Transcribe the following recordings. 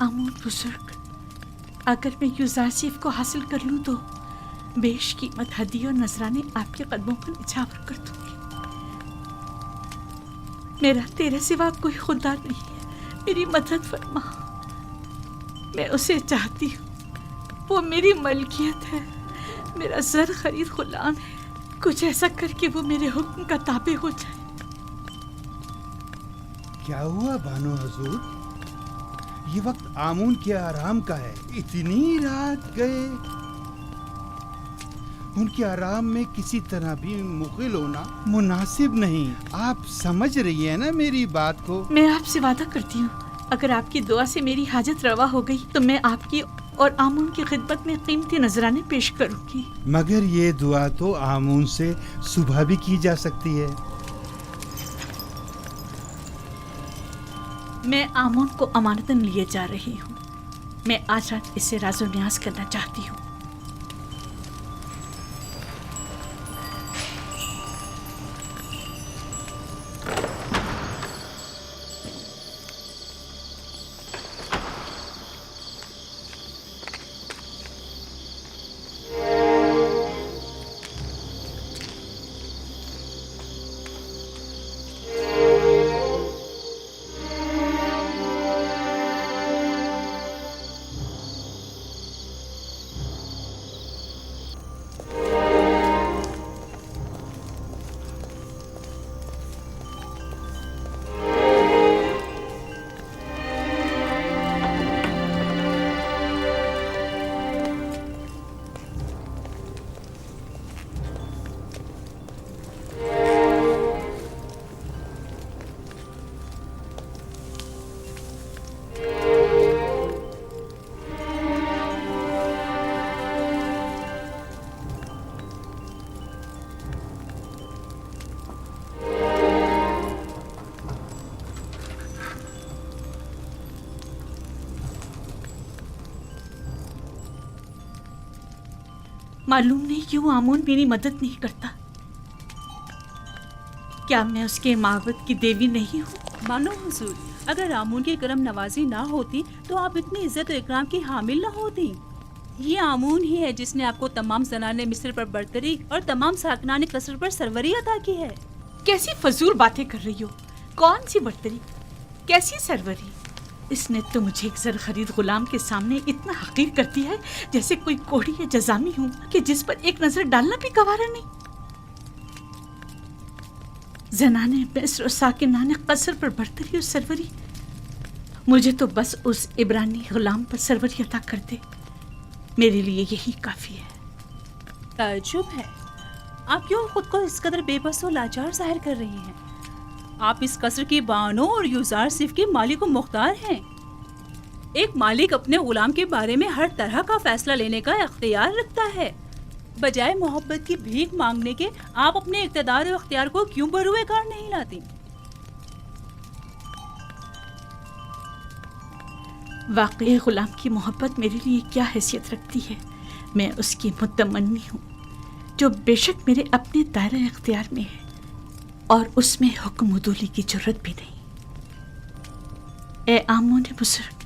आमून बुजुर्ग, अगर मैं यूजारसीफ को हासिल कर लूं तो बेश कीमत हदी और नजराने आपके कदमों पर निछावर कर दूंगी। मेरा तेरे सिवा कोई खुदा नहीं है, मेरी मदद फरमा। मैं उसे चाहती हूँ, वो मेरी मलकियत है, मेरा जर खरीद गुलाम है। कुछ ऐसा करके वो मेरे हुक्म का ताबे हो जाए। क्या हुआ बानो हजूर? ये वक्त आमून के आराम का है, इतनी रात गए। उनके आराम में किसी तरह भी मुग़िल होना मुनासिब नहीं। आप समझ रही है ना मेरी बात को? मैं आपसे वादा करती हूँ, अगर आपकी दुआ से मेरी हाजत रवा हो गई तो मैं आपकी और आमून की खिदमत में कीमती नजराने पेश करूंगी। मगर ये दुआ तो आमून से सुबह भी की जा सकती है। मैं आमून को अमानतन लिए जा रही हूँ। मैं आज रात इससे राज़ो न्याज करना चाहती हूँ। मालूम नहीं क्यों आमून मेरी मदद नहीं करता। क्या मैं उसके माबद की देवी नहीं हूँ? मानो हुजूर, अगर आमून की करम नवाजी ना होती तो आप इतनी इज्जत और इकराम की हामिल ना होती। ये आमून ही है जिसने आपको तमाम ज़नाने मिस्र पर बरतरी और तमाम साकनाने कसर पर सरवरी अता की है। कैसी फजूल बातें कर रही हो? कौन सी बरतरी, कैसी सरवरी? इसने तो मुझे एक जर खरीद गुलाम के सामने इतना हकीर कर दिया है जैसे कोई कोढ़ी या जजामी हूँ कि जिस पर एक नजर डालना भी गवारा नहीं। जनाने मिस्र और साकिनाने कसर पर बरतरी और सरवरी, मुझे तो बस उस इब्रानी गुलाम पर सरवरी अता कर दे, मेरे लिए यही काफी है। ताज्जुब है, आप क्यों खुद को इस कदर बेबस और लाचार जाहिर कर रही हैं? आप इस कसर की बानो और यूजार सिर्फ के मालिक व मुख्तार हैं। एक मालिक अपने गुलाम के बारे में हर तरह का फैसला लेने का इख्तियार रखता है। बजाय मोहब्बत की भीख मांगने के आप अपने इख्तियार और इख्तियार को क्यों बरूए कार नहीं लाती? वाकई गुलाम की मोहब्बत मेरे लिए क्या हैसियत रखती है। मैं उसकी मुतमन्नी हूँ जो बेशक मेरे अपने दायरे इख्तियार में है और उसमें हुक्म उदूली की जरूरत भी नहीं। ए आमून बुजुर्ग,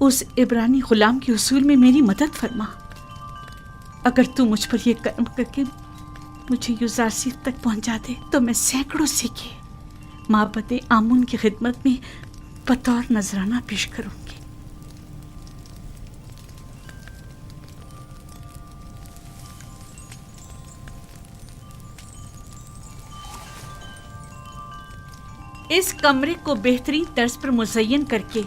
उस इब्रानी गुलाम के उसूल में मेरी मदद फरमा। अगर तू मुझ पर यह कर्म करके मुझे यूजारसीफ तक पहुंचा दे तो मैं सैकड़ों सिक्के माबद आमून की खिदमत में बतौर नजराना पेश करूंगी। इस कमरे को बेहतरीन तर्ज पर मुज़य्यन करके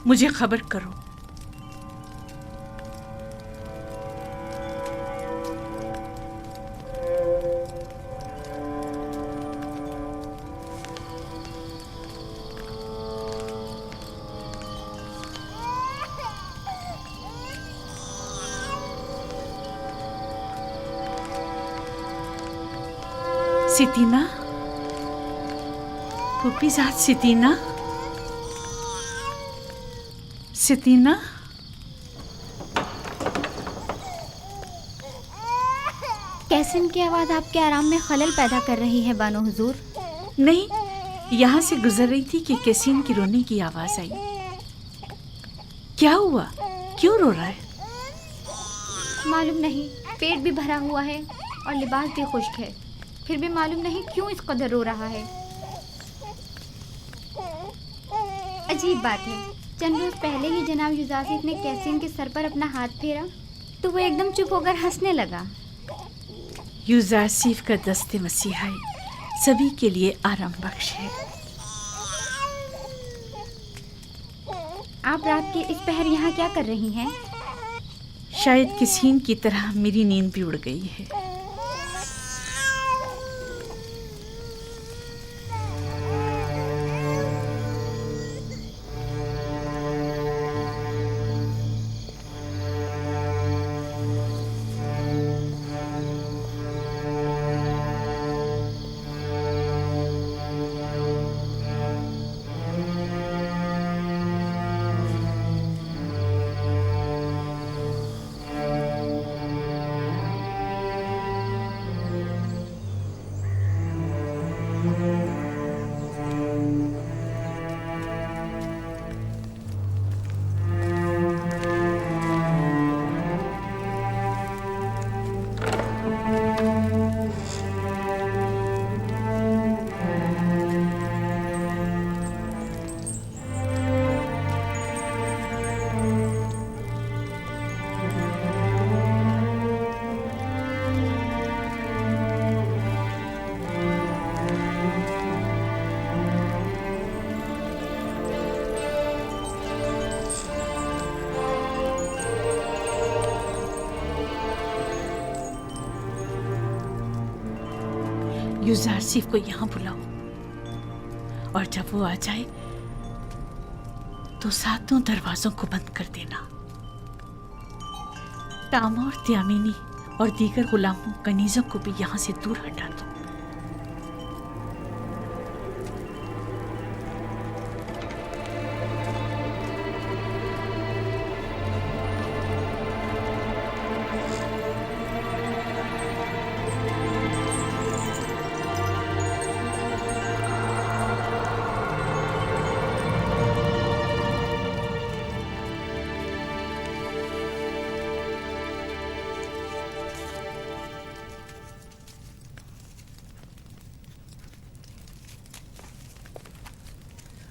मुझे खबर करो। सितीना, फूफीजाद सितीना, सितीना, कैसन की आवाज़ आपके आराम में खलल पैदा कर रही है बानो हुजूर? नहीं, यहाँ से गुजर रही थी कि कैसीन की रोने की आवाज़ आई। क्या हुआ? क्यों रो रहा है? मालूम नहीं, पेट भी भरा हुआ है और लिबास भी खुश्क है, फिर भी मालूम नहीं क्यों इस कदर रो रहा है। अजीब बात है, चंद रोज पहले ही जनाब युजासिफ ने कैसिन के सर पर अपना हाथ फेरा तो वो एकदम चुप होकर हंसने लगा। यूजासिफ का दस्ते मसीहाई सभी के लिए आराम बख्श है। आप रात के इस पहर यहाँ क्या कर रही हैं? शायद किसी की तरह मेरी नींद भी उड़ गई है। यूजासिफ को यहाँ बुलाओ और जब वो आ जाए तो सातों दरवाजों को बंद कर देना। तामा और त्यामिनी और दीगर गुलामों कनीजों को भी यहाँ से दूर हटा दो।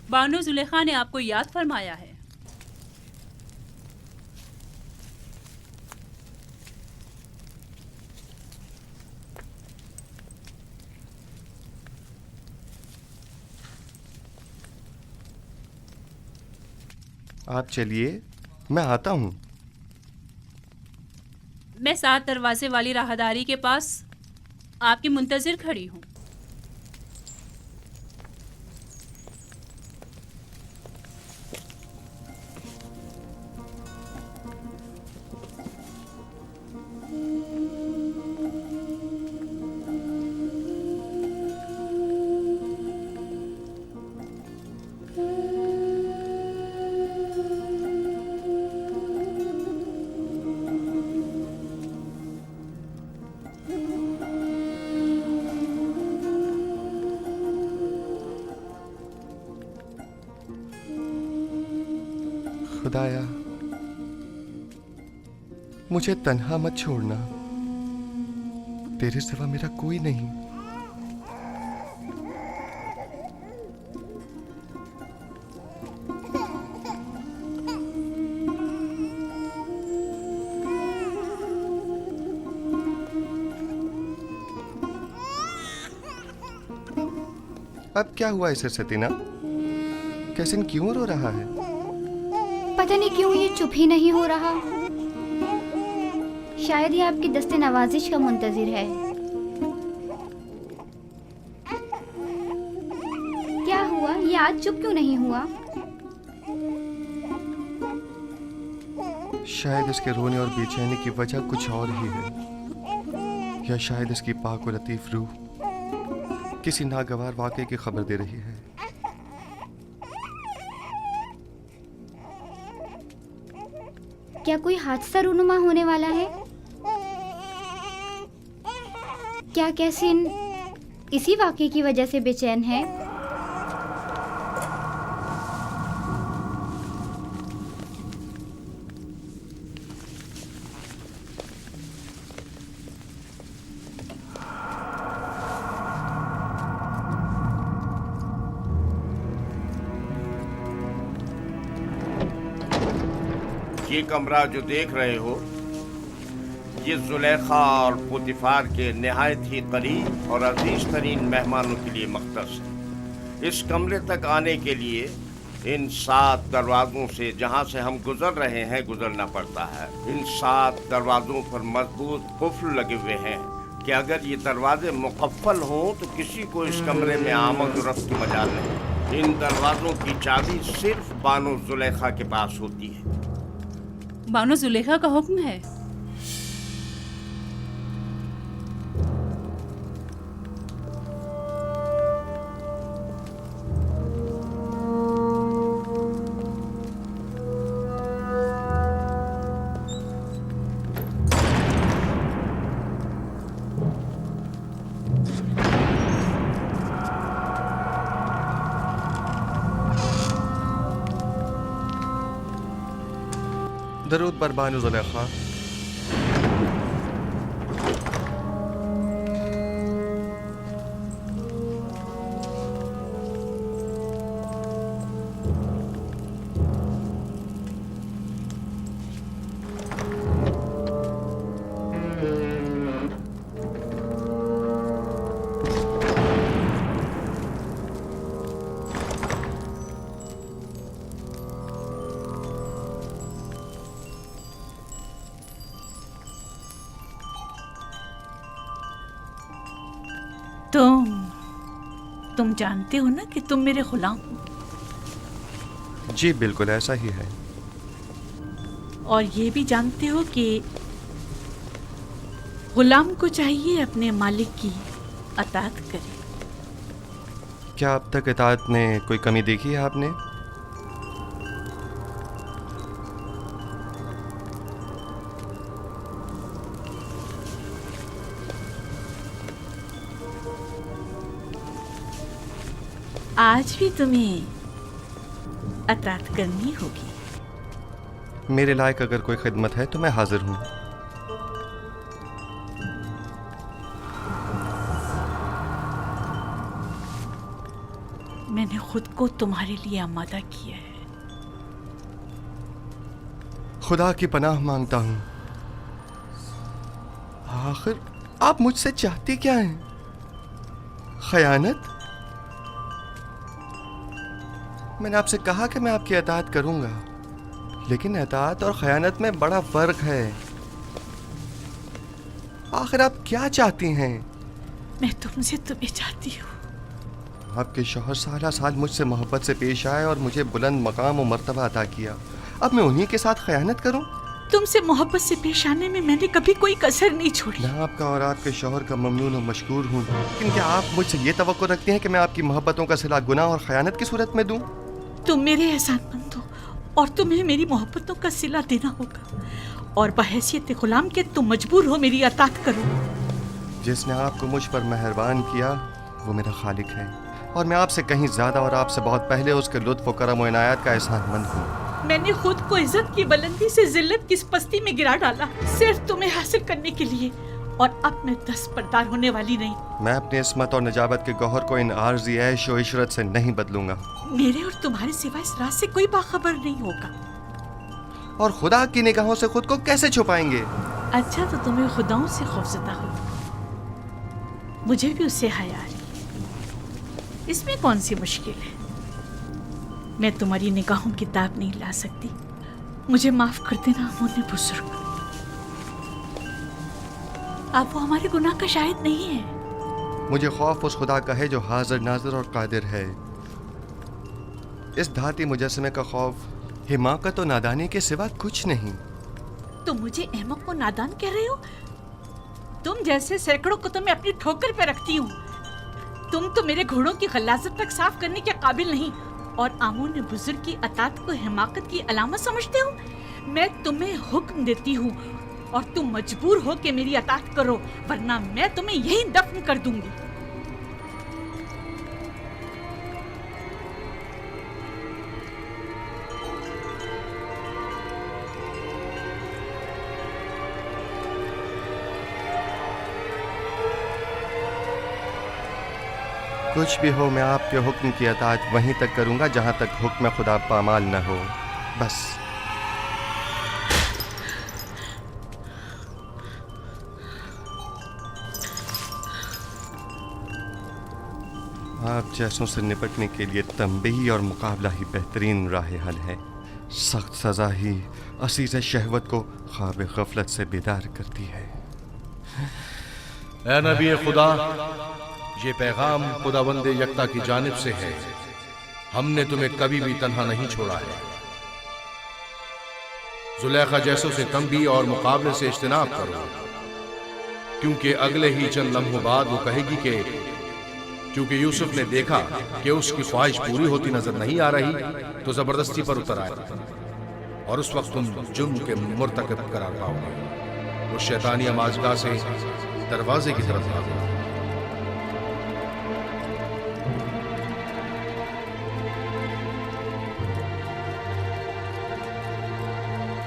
बानो जुलेखा ने आपको याद फरमाया है। आप चलिए, मैं आता हूँ। मैं 7 दरवाजे वाली राहदारी के पास आपकी मुंतजिर खड़ी हूँ। खुदाया, मुझे तन्हा मत छोड़ना, तेरे सिवा मेरा कोई नहीं। अब क्या हुआ इसे सतीना? कैसिन क्यों रो रहा है? पता नहीं क्यों ये चुप ही नहीं हो रहा। शायद ये आपकी दस्ते नवाजिश का मुंतजिर है। क्या हुआ, ये आज चुप क्यों नहीं हुआ? शायद इसके रोने और बेचैनी की वजह कुछ और ही है, या शायद इसकी पाक और लतीफ रूह किसी नागवार वाक़े की खबर दे रही है। क्या कोई हादसा रूनुमा होने वाला है? क्या कैसिन इसी वाक़े की वजह से बेचैन है? ये कमरा जो देख रहे हो, ये जुलेखा और पुतिफार के निहायत ही करीब और अजीज तरीन मेहमानों के लिए मख्तस है। इस कमरे तक आने के लिए इन 7 दरवाज़ों से, जहाँ से हम गुजर रहे हैं, गुजरना पड़ता है। इन 7 दरवाज़ों पर मजबूत कुफ्ल लगे हुए हैं कि अगर ये दरवाजे मुकफ्फल हों तो किसी को इस कमरे में आमद और रफ्त की मजाल नहीं। इन दरवाज़ों की चाबी सिर्फ बानो जुलेखा के पास होती है। बानो जुलेखा का हुक्म है। दरूद बर बानो जुलेखा। तुम जानते हो ना कि तुम मेरे गुलाम हो। जी बिल्कुल ऐसा ही है। और ये भी जानते हो कि गुलाम को चाहिए अपने मालिक की अताअत करे। क्या अब तक इताअत में कोई कमी देखी है आपने? आज भी तुम्हें अताअत करनी होगी। मेरे लायक अगर कोई खिदमत है तो मैं हाजिर हूँ। मैंने खुद को तुम्हारे लिए आमादा किया है। खुदा की पनाह मांगता हूँ। आखिर आप मुझसे चाहती क्या हैं? खयानत? मैंने आपसे कहा कि मैं आपकी अताअत करूंगा, लेकिन अताअत और खयानत में बड़ा फर्क है। आखिर आप क्या चाहती हैं? मैं तुमसे तुम्हें चाहती हूँ। आपके शौहर सारा साल मुझसे मोहब्बत से पेश आए और मुझे बुलंद मकाम और मर्तबा अता किया। अब मैं उन्हीं के साथ खयानत करूं? तुमसे मोहब्बत से पेश आने में मैंने कभी कोई कसर नहीं छोड़ी। मैं आपका और आपके शौहर का ममनून और मशकूर हूँ, लेकिन क्या आप मुझसे ये तवक्को रखती हैं कि मैं आपकी मोहब्बतों का सिला गुनाह और खयानत की सूरत में दूं? तुम मेरे एहसानमंद हो और तुम्हें मेरी मोहब्बतों का सिला देना होगा, और बहैसियत गुलाम के तुम मजबूर हो मेरी अताअत करो। जिसने आपको मुझ पर मेहरबान किया वो मेरा खालिक है, और मैं आपसे कहीं ज्यादा और आपसे बहुत पहले उसके लुत्फ और करम और इनायत का एहसानमंद हूँ। मैंने खुद को इज्जत की बुलंदी से जिल्लत की पस्ती में गिरा डाला सिर्फ तुम्हें हासिल करने के लिए, और अब मैं दस्तबरदार होने वाली नहीं। मैं अपनी इस्मत और नजाबत के गौहर को इन आर्जी ऐश और इशरत से नहीं बदलूंगा। मेरे और तुम्हारे सिवा इस राज से कोई बाखबर नहीं होगा। और खुदा की निगाहों से खुद को कैसे छुपाएंगे? अच्छा तो तुम्हें खुदाओं से खौफजदा हो, मुझे भी उससे हया आ रही। इसमें कौन सी मुश्किल है? मैं तुम्हारी निगाहों की ताब नहीं ला सकती। मुझे माफ कर देना अमूने बुजुर्ग। आप वो हमारे गुनाह का शाहिद नहीं है। मुझे खौफ उस खुदा का है जो हाजिर नाजिर और कादिर है। इस धाती मुजस्समे का खौफ हिमाकत और नादानी के सिवा कुछ नहीं। तुम मुझे अहमक और नादान कह रहे हो? तुम जैसे सैकड़ों को तो मैं अपनी ठोकर पे रखती हूँ। तुम तो मेरे घोड़ों की गलाजत तक साफ करने के काबिल नहीं, और आमून बुजुर्ग की अताअत को हिमाकत की अलामत समझते हो। मैं तुम्हें हुक्म देती हूँ और तुम मजबूर हो कि मेरी अताअत करो, वरना मैं तुम्हें यहीं दफन कर दूंगी। कुछ भी हो, मैं आपके हुक्म की अताअत वहीं तक करूंगा जहां तक हुक्म खुदा पामाल न हो। बस आप जैसों से निपटने के लिए तंबीही और मुकाबला ही बेहतरीन राह हल है। सख्त सज़ा ही असीज़ शहवत को ख्वाब गफलत से बेदार करती है। ऐ नबी खुदा, ये पैगाम खुदावंद यकता की जानिब से है। हमने तुम्हें कभी भी तन्हा नहीं छोड़ा है। जुलेखा जैसों से तंबी और मुकाबले से इज्तनाब करो, क्योंकि अगले ही चंद लम्हों बाद वो कहेगी कि क्योंकि यूसुफ ने देखा कि उसकी ख्वाहिश पूरी होती नजर नहीं आ रही, तो जबरदस्ती पर उतर आए और उस वक्त तुम जुर्म के मुर्तकब करार पाओगे। उस शैतानी अमाजगाह से दरवाजे की तरफ भागो।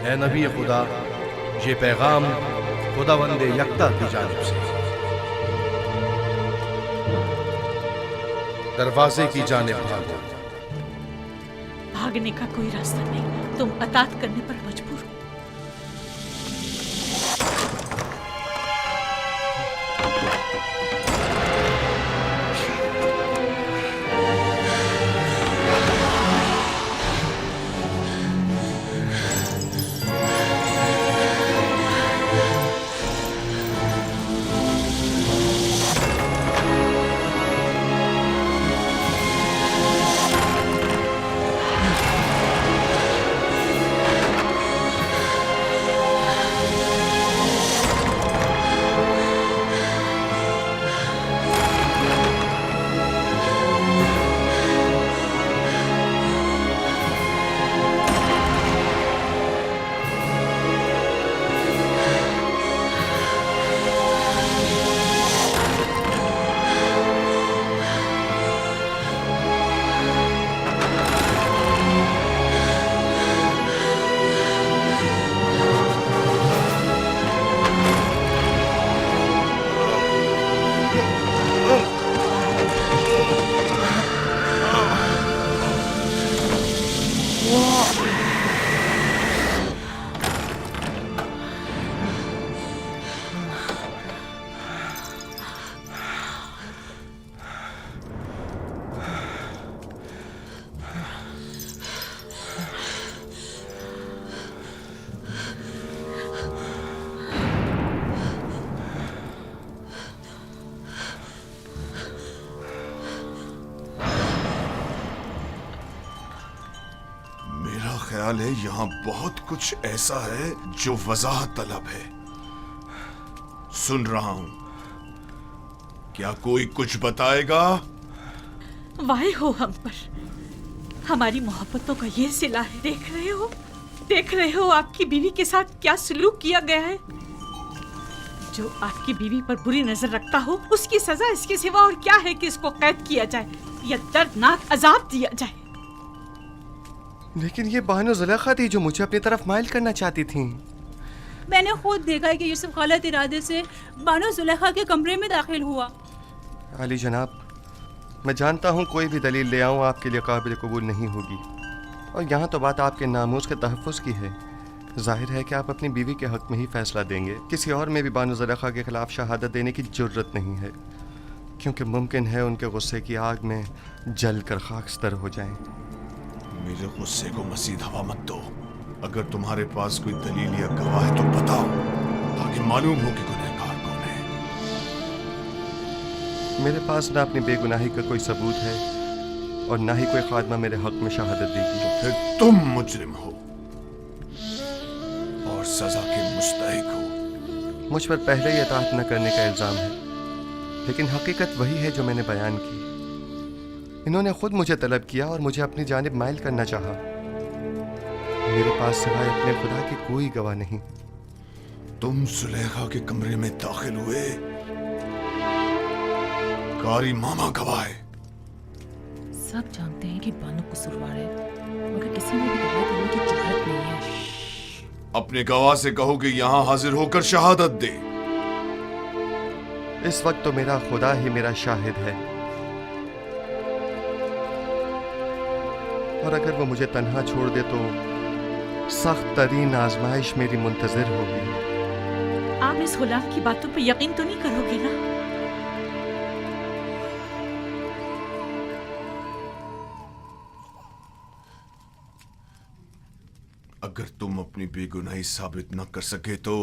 ऐ नबी खुदा, ये पैगाम खुदावंद यकता की जानिब से दरवाजे की जानिब भागो। भागने का कोई रास्ता नहीं, तुम अतात करने पर मजबूर हो। ख्याल है यहाँ बहुत कुछ ऐसा है जो वजाहत तलब है। सुन रहा हूं, क्या कोई कुछ बताएगा? वाहे हो हम पर, हमारी मोहब्बतों का ये सिला है। देख रहे हो आपकी बीवी के साथ क्या सलूक किया गया है। जो आपकी बीवी पर बुरी नजर रखता हो, उसकी सजा इसके सिवा और क्या है कि इसको कैद किया जाए या दर्दनाक अजाब दिया जाए। लेकिन ये बानो जुलेखा थी जो मुझे अपनी तरफ माइल करना चाहती थी। मैंने खुद देखा है कि यूसुफ गलत इरादे से बानो जुलेखा के कमरे में दाखिल हुआ। अली जनाब, मैं जानता हूँ कोई भी दलील ले आऊँ आपके लिए काबिल कबूल नहीं होगी, और यहाँ तो बात आपके नामूस के तहफ़्फ़ुज़ की है। जाहिर है कि आप अपनी बीवी के हक़ में ही फ़ैसला देंगे। किसी और में भी बानो जुलेखा के ख़िलाफ़ शहादत देने की ज़रूरत नहीं है, क्योंकि मुमकिन है उनके गुस्से की आग में जल कर खाकस्तर हो जाएं। मेरे गुस्से को मज़ीद हवा मत दो। अगर तुम्हारे पास कोई दलील या गवाह है तो बताओ, ताकि मालूम हो कि गुनहगार कौन है। मेरे पास ना अपनी बेगुनाही का कोई सबूत है और ना ही कोई खादमा मेरे हक़ में शहादत देगी। तो फिर तुम मुजरिम हो और सजा के मुस्तहिक हो। मुझ पर पहले ही इताअत न करने का इल्ज़ाम है, लेकिन हकीकत वही है जो मैंने बयान की। इन्होंने खुद मुझे तलब किया और मुझे अपनी जानिब माइल करना चाहा। मेरे पास सिवाय अपने खुदा की कोई गवाह नहीं। तुम जुलेखा के कमरे में दाखिल हुए, कारी मामा गवाह है। सब जानते हैं कि बानो कसूरवार है, मगर किसी ने भी गवाह देने की जुर्रत नहीं है। अपने गवाह से कहो कि यहाँ हाजिर होकर शहादत दे। इस वक्त तो मेरा खुदा ही मेरा शाहिद है, और अगर वो मुझे तन्हा छोड़ दे तो सख्त तरीन आजमाइश मेरी मुंतजर होगी। आप इस गुलाम की बातों पर यकीन तो नहीं करोगे ना? अगर तुम अपनी बेगुनाही साबित न कर सके तो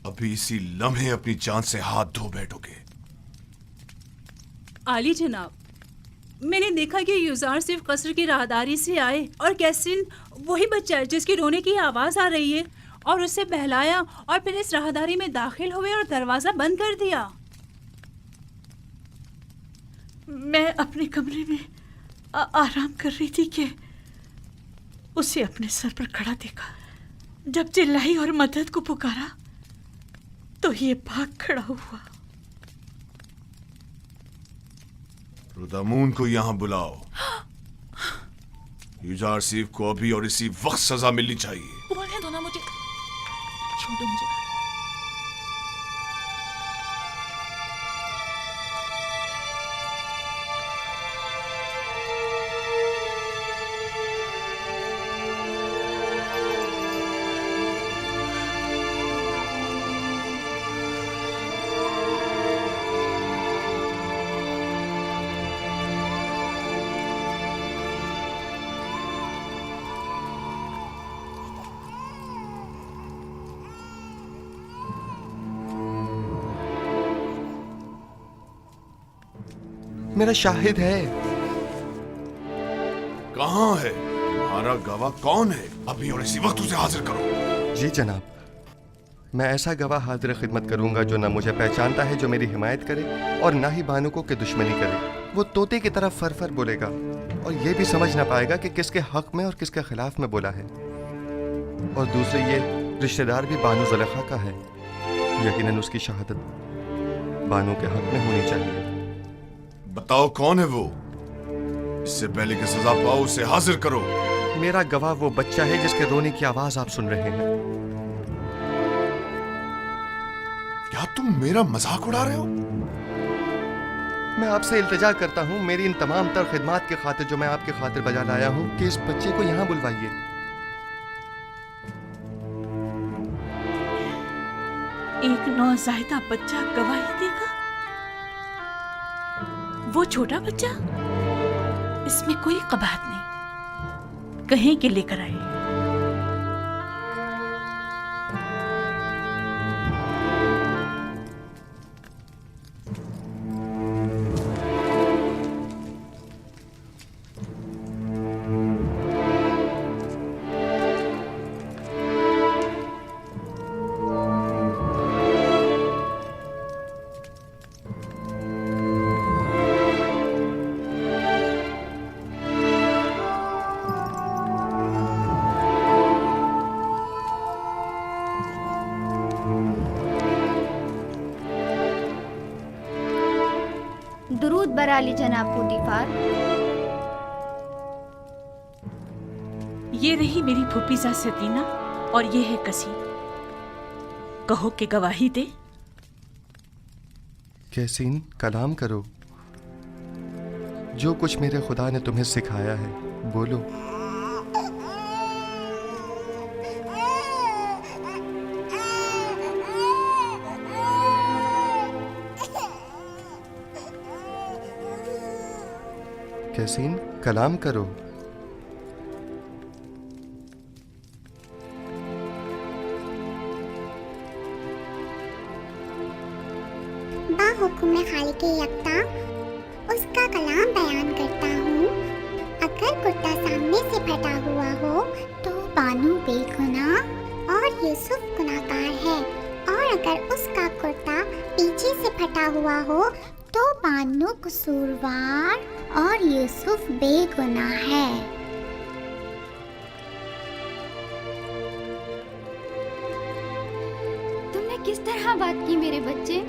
अभी इसी लम्हे अपनी जान से हाथ धो बैठोगे। आली जनाब, मैंने देखा कि युजार सिर्फ कसर की राहदारी से आए और कैसिन वही बच्चा है जिसकी रोने की आवाज आ रही है, और उसे बहलाया और फिर इस राहदारी में दाखिल हुए और दरवाजा बंद कर दिया। मैं अपने कमरे में आराम कर रही थी कि उसे अपने सर पर खड़ा देखा। जब चिल्लाई और मदद को पुकारा तो ये भाग खड़ा हुआ। रुदामून को यहाँ बुलाओ। युजार सिफ को अभी और इसी वक्त सजा मिलनी चाहिए। रहने दो ना मुझे, छोड़ दो मुझे। मेरा शाहिद है। कहाँ है तुम्हारा गवाह? कौन है? अभी और इसी वक्त उसे हाजिर करो। जी जनाब, मैं ऐसा गवाह हाजिर खिदमत करूंगा जो ना मुझे पहचानता है, जो मेरी हिमायत करे, और ना ही बानुको की दुश्मनी करे। वो तोते की तरह फर फर बोलेगा और ये भी समझ ना पाएगा कि किसके हक में और किसके खिलाफ में बोला है। और दूसरे ये रिश्तेदार भी बानो ज़ुलेखा का है। यकीनन उसकी शहादत बानो के हक में होनी चाहिए। बताओ कौन है वो? इससे पहले कि सजा पाओ उसे हाजिर करो। मेरा गवाह वो बच्चा है जिसके रोने की आवाज आप सुन रहे हैं। क्या तुम मेरा मजाक उड़ा रहे हो? मैं आपसे इल्तिजा करता हूँ, मेरी इन तमाम तर खिदमात की खातिर जो मैं आपके खातिर बजा लाया हूँ, कि इस बच्चे को यहाँ बुलवाइए। एक नौज़ायदा बच्चा गवाही देगा? वो छोटा बच्चा? इसमें कोई कबाहत नहीं, कहीं के लेकर आए। दुरूद बराली जनाब पुतीफार। ये रही मेरी फूफीजा सतीना और ये है कसी। कहो कि गवाही दे। कैसीन, कलाम करो। जो कुछ मेरे खुदा ने तुम्हें सिखाया है बोलो। कैसीन, कलाम करो। बाहुकुम खालिक यकता उसका कलाम बयान करता हूँ। अगर कुर्ता सामने से फटा हुआ हो तो बानू बेगुनाह और यूसुफ गुनाहगार है, और अगर उसका कुर्ता पीछे से फटा हुआ हो तो बानू कसूरवार और यूसुफ बेगुनाह है। तुमने किस तरह बात की मेरे बच्चे?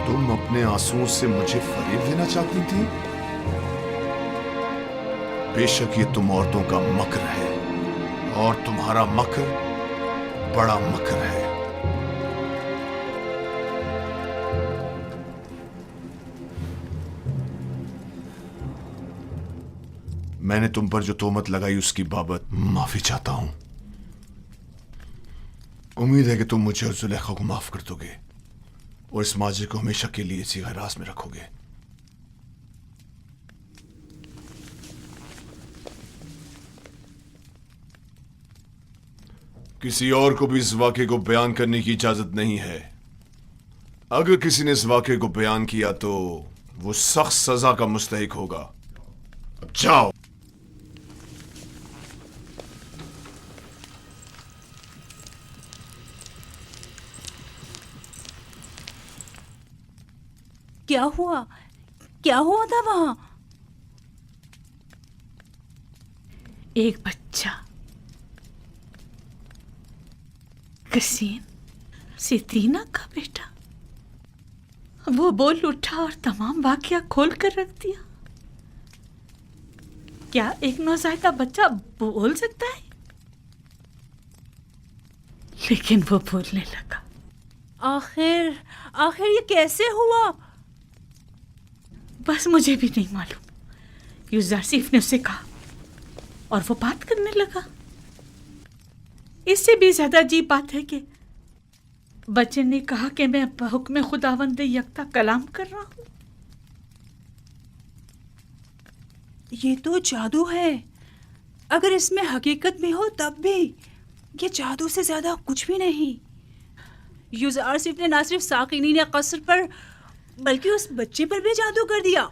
तुम अपने आंसुओं से मुझे फरेब देना चाहती थी। बेशक ये तुम औरतों का मकर है, और तुम्हारा मकर बड़ा मकर है। मैंने तुम पर जो तोहमत लगाई उसकी बाबत माफी चाहता हूं। उम्मीद है कि तुम मुझे और जुलेखा को माफ कर दोगे और इस माजरे को हमेशा के लिए इसी हिरास में रखोगे। किसी और को भी इस वाक़े को बयान करने की इजाजत नहीं है। अगर किसी ने इस वाक़े को बयान किया तो वो सख्त सजा का मुस्तहिक होगा। अब जाओ। क्या हुआ? क्या हुआ था वहां? एक बच्चा, कसीम, सितीना का बेटा, वो बोल उठा और तमाम वाकया खोल कर रख दिया। क्या एक नौज़ायदा बच्चा बोल सकता है? लेकिन वो बोलने लगा। आखिर आखिर ये कैसे हुआ? बस मुझे भी नहीं मालूम। यूजारसीफ ने उसे कहा और वो बात करने लगा। इससे भी ज्यादा अजीब बात है कि बच्चे ने कहा कि मैं हुक्म खुदावंद यकता कलाम कर रहा हूं। ये तो जादू है। अगर इसमें हकीकत में हो तब भी ये जादू से ज्यादा कुछ भी नहीं। यूजारसीफ ने ना सिर्फ साकिनी ने कसर पर बल्कि उस बच्चे पर भी जादू कर दिया।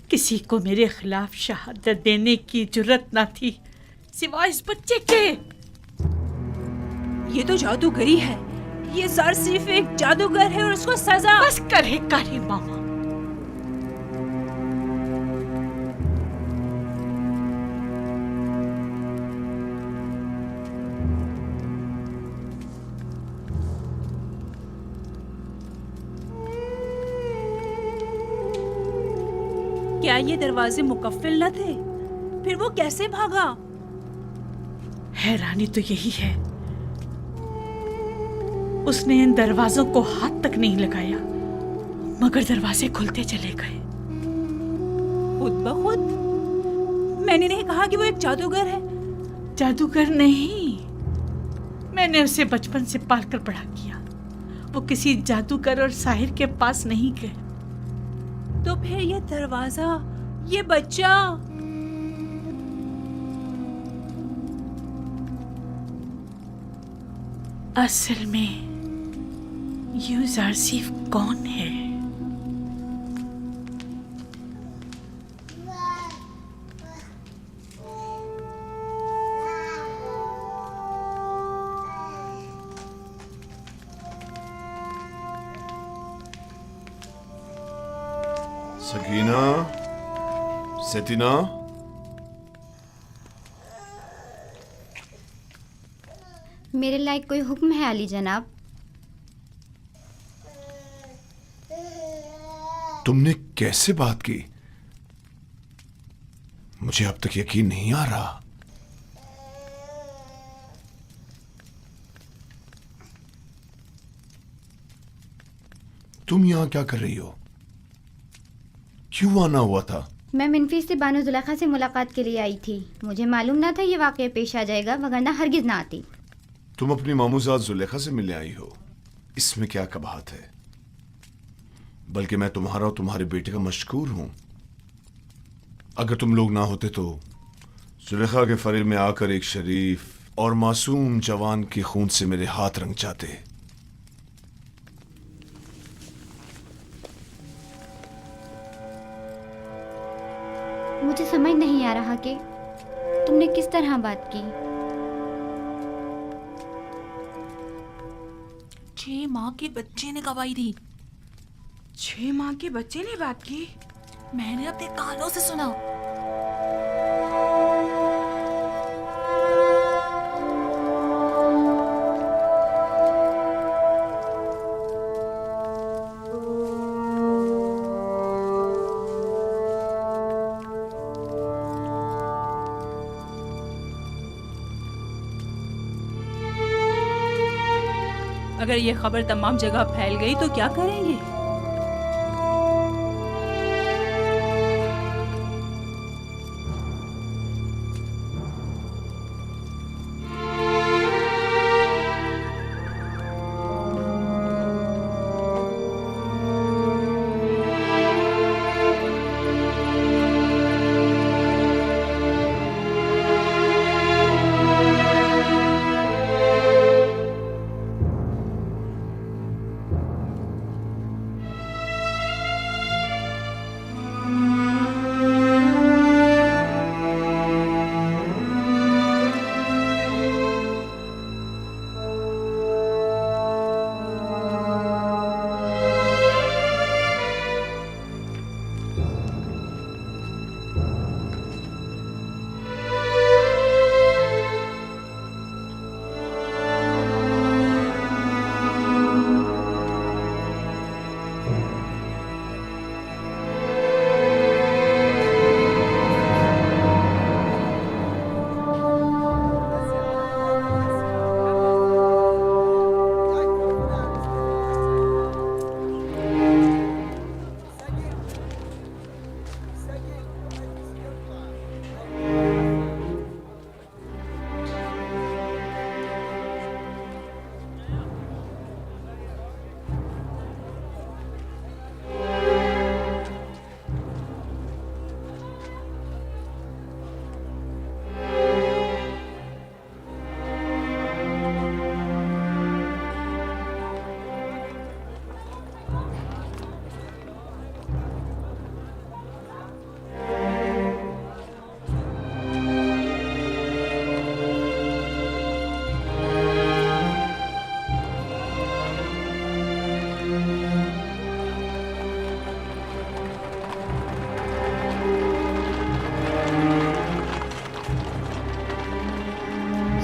किसी को मेरे खिलाफ शहादत देने की जुर्रत ना थी सिवाय इस बच्चे के। ये तो जादूगरी है। ये सिर्फ एक जादूगर है और उसको सजा। बस करे कारी मामा। क्या ये दरवाजे मुकफ्फिल न थे? फिर वो कैसे भागा? हैरानी तो यही है, उसने इन दरवाजों को हाथ तक नहीं लगाया मगर दरवाजे खुलते चले गए। खुद ब खुद? मैंने नहीं कहा कि वो एक जादूगर है। जादूगर नहीं, मैंने उसे बचपन से पालकर बड़ा किया। वो किसी जादूगर और साहिर के पास नहीं गए। तो फिर ये दरवाजा, ये बच्चा, असल में यूजारसीफ कौन है? सकीना, सेतिना, मेरे लायक कोई हुक्म है अली जनाब? तुमने कैसे बात की? मुझे अब तक यकीन नहीं आ रहा। तुम यहां क्या कर रही हो? क्यों आना हुआ था? मैं मिनफी से बानो जुलेखा से मुलाकात के लिए आई थी। मुझे मालूम ना था ये वाकया पेश आ जाएगा, वगरना हरगिज ना आती। तुम अपनी मामूजात जुलेखा से मिलने आई हो, इसमें क्या कबाहत है? बल्कि मैं तुम्हारा और तुम्हारे बेटे का मशकूर हूं। अगर तुम लोग ना होते तो जुलेखा के फरेल में आकर एक शरीफ और मासूम जवान के खून से मेरे हाथ रंग जाते। मुझे समझ नहीं आ रहा कि तुमने किस तरह बात की। 6 माह के बच्चे ने गवाही दी। 6 माह के बच्चे ने बात की? मैंने अपने कानों से सुना। अगर ये खबर तमाम जगह फैल गई तो क्या करेंगे?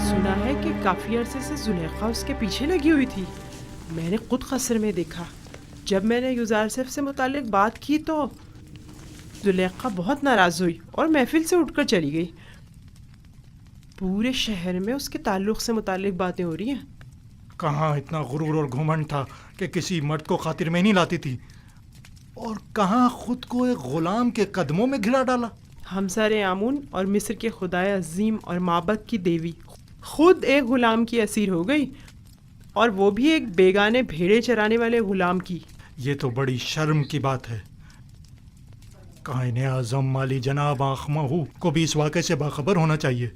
सुना है कि काफी अरसे से जुलेखा उसके पीछे लगी हुई थी। मैंने खुद कस्र में देखा। जब मैंने युजारसिफ से मुतालिक बात की तो जुलेखा बहुत नाराज हुई और महफिल से उठकर चली गई। पूरे शहर में उसके ताल्लुक से मुतालिक बातें हो रही हैं। कहाँ इतना गुरूर और घुमंड था कि किसी मर्द को खातिर में नहीं लाती थी, और कहाँ खुद को एक गुलाम के कदमों में घिरा डाला। हमसारे आमून और मिस्र के खुदाए अजीम और माबद की देवी खुद एक गुलाम की असीर हो गई, और वो भी एक बेगाने भेड़े चराने वाले गुलाम की। ये तो बड़ी शर्म की बात है। कायने आज़म माली जनाब आखमहू को भी इस वाक़े से बाखबर होना चाहिए।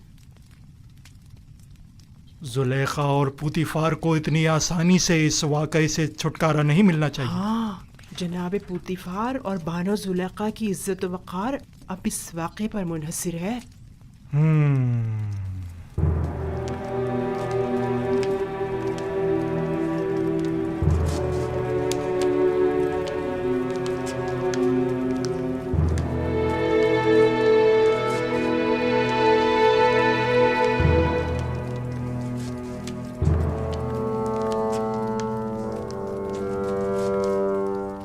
जुलेखा और पुतीफार को इतनी आसानी से इस वाक़े से छुटकारा नहीं मिलना चाहिए। हाँ, जनाब पुतीफार और बानो जुलेखा की इज्जत व वक़ार अब इस वाक़े पर मुनहसर है।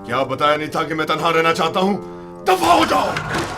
क्या बताया नहीं था कि मैं तन्हा रहना चाहता हूं? दफा हो जाओ।